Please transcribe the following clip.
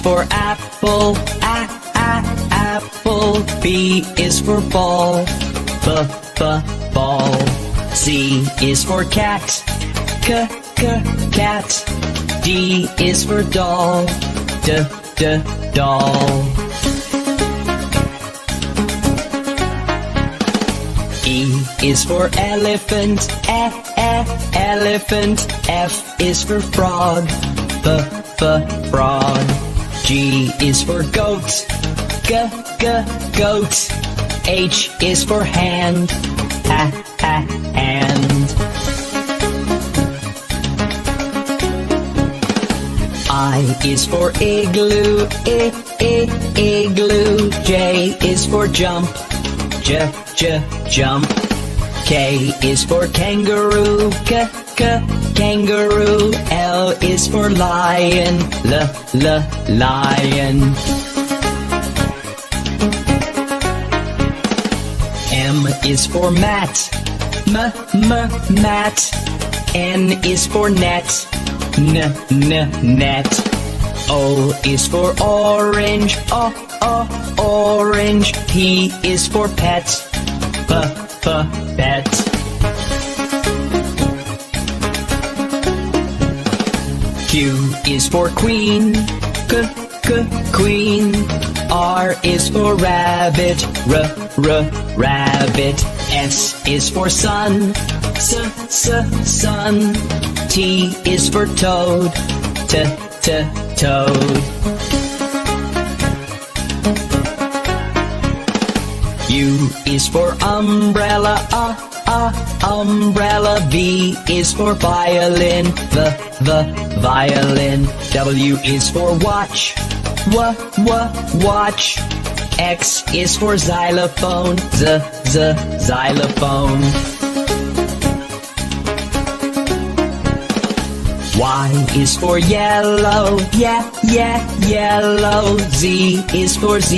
for apple, apple. B is for ball, ball. C is for cat, cat. D is for doll, doll. E is for elephant, elephant. F is for frog, frog. G is for goat, goat. H is for hand, hand. I is for igloo, igloo. J is for jump, jump. K is for kangaroo, kangaroo. L is for lion, lion. M is for mat, mat. N is for net, net. O is for orange, orange. P is for pet, pet. Q is for queen, queen. R is for rabbit, rabbit. S is for sun, sun. T is for toad, toad. U is for umbrella, umbrella. V is for violin, the violin. W is for watch, watch. X is for xylophone, xylophone. Y is for yellow, yellow. Z is for